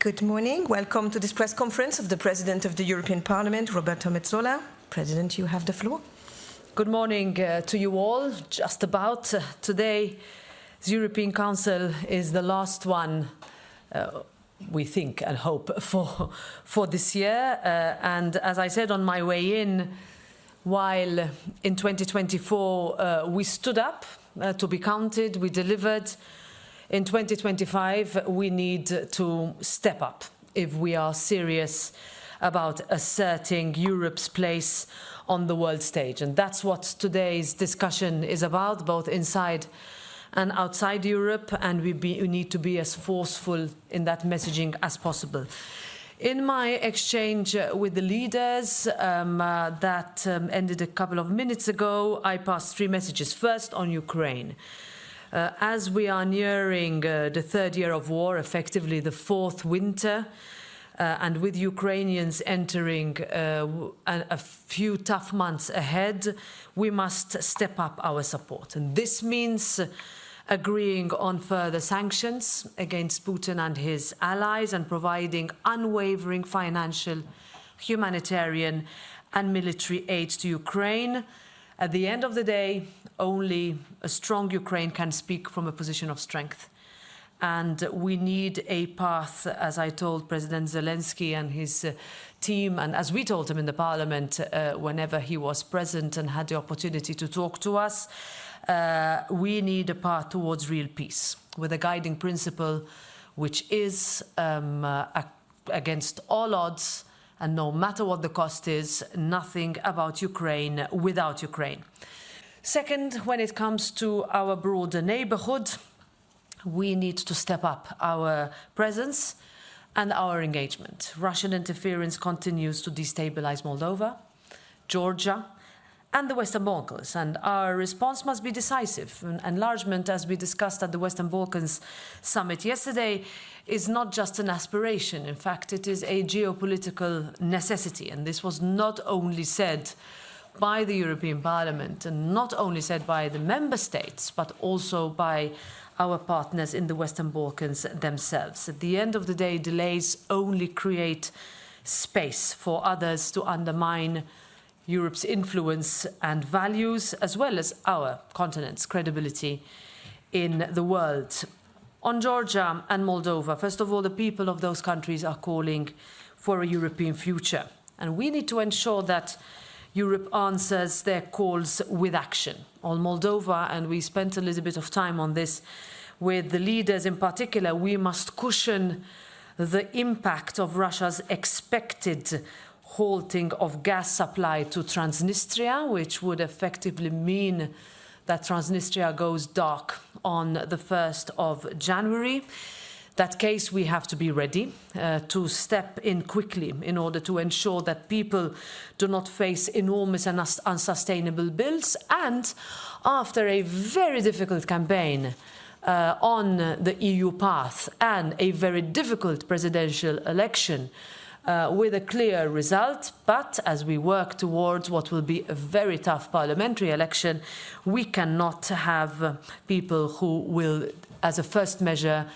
Good morning. Welcome to this press conference of the President of the European Parliament, Roberta METSOLA. President, you have the floor. Good morning to you all. Just about today, the European Council is the last one, we think and hope, for this year. And as I said on my way in, while in 2024 we stood up to be counted, we delivered. In 2025, we need to step up if we are serious about asserting Europe's place on the world stage. And that's what today's discussion is about, both inside and outside Europe, and we need to be as forceful in that messaging as possible. In my exchange with the leaders that ended a couple of minutes ago, I passed three messages. First, on Ukraine. As we are nearing the third year of war, effectively the fourth winter, and with Ukrainians entering a few tough months ahead, we must step up our support. And this means agreeing on further sanctions against Putin and his allies and providing unwavering financial, humanitarian and military aid to Ukraine. At the end of the day, only a strong Ukraine can speak from a position of strength. And we need a path, as I told President Zelensky and his team, and as we told him in the Parliament whenever he was present and had the opportunity to talk to us, we need a path towards real peace, with a guiding principle which is against all odds, and no matter what the cost is, nothing about Ukraine without Ukraine. Second, when it comes to our broader neighborhood, we need to step up our presence and our engagement. Russian interference continues to destabilize Moldova, Georgia, and the Western Balkans, and our response must be decisive. Enlargement, as we discussed at the Western Balkans summit yesterday, is not just an aspiration. In fact, it is a geopolitical necessity, and this was not only said by the European Parliament and not only said by the member states, but also by our partners in the Western Balkans themselves. At the end of the day, delays only create space for others to undermine Europe's influence and values, as well as our continent's credibility in the world. On Georgia and Moldova, first of all, the people of those countries are calling for a European future. And we need to ensure that Europe answers their calls with action. On Moldova, and we spent a little bit of time on this with the leaders in particular, we must cushion the impact of Russia's expected halting of gas supply to Transnistria, which would effectively mean that Transnistria goes dark on the 1st of January. That case, we have to be ready to step in quickly in order to ensure that people do not face enormous and unsustainable bills. And after a very difficult campaign on the EU path and a very difficult presidential election, with a clear result, but as we work towards what will be a very tough parliamentary election, we cannot have people who will, as a first measure,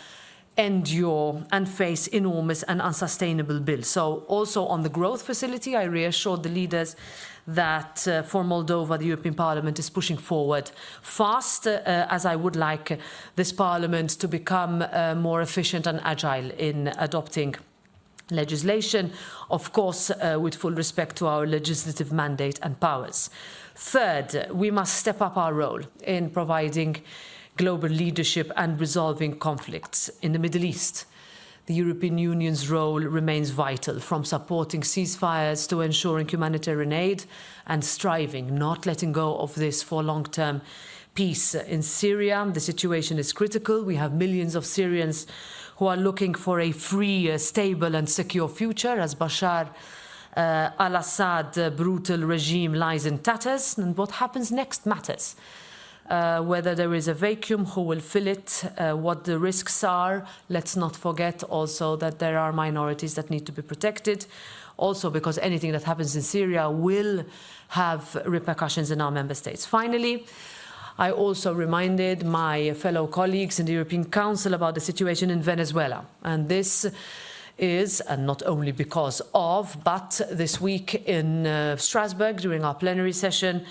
endure and face enormous and unsustainable bills. So also on the growth facility, I reassured the leaders that for Moldova, the European Parliament is pushing forward fast, as I would like this Parliament to become more efficient and agile in adopting legislation, of course, with full respect to our legislative mandate and powers. Third, we must step up our role in providing global leadership and resolving conflicts in the Middle East. The European Union's role remains vital, from supporting ceasefires to ensuring humanitarian aid and striving, not letting go of this, for long-term peace. In Syria, the situation is critical. We have millions of Syrians who are looking for a free, stable and secure future as Bashar al-Assad brutal regime lies in tatters. And what happens next matters. Whether there is a vacuum, who will fill it, what the risks are. Let's not forget also that there are minorities that need to be protected. Also because anything that happens in Syria will have repercussions in our member states. Finally, I also reminded my fellow colleagues in the European Council about the situation in Venezuela. And this is, and not only because of, but this week in Strasbourg during our plenary session,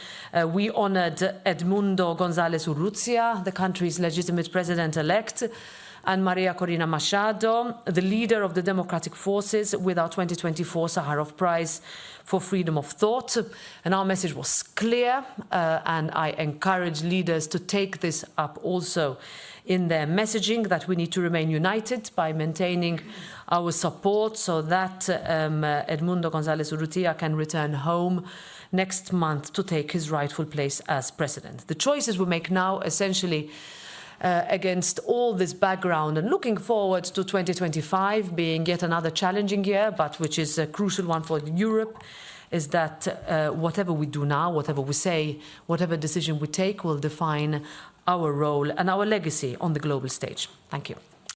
we honored Edmundo González Urrutia, the country's legitimate president-elect, and Maria Corina Machado, the leader of the Democratic Forces, with our 2024 Sakharov Prize for Freedom of Thought. And our message was clear, and I encourage leaders to take this up also in their messaging, that we need to remain united by maintaining our support so that Edmundo González Urrutia can return home next month to take his rightful place as president. The choices we make now, essentially, against all this background and looking forward to 2025 being yet another challenging year, but which is a crucial one for Europe, is that whatever we do now, whatever we say, whatever decision we take will define our role and our legacy on the global stage. Thank you.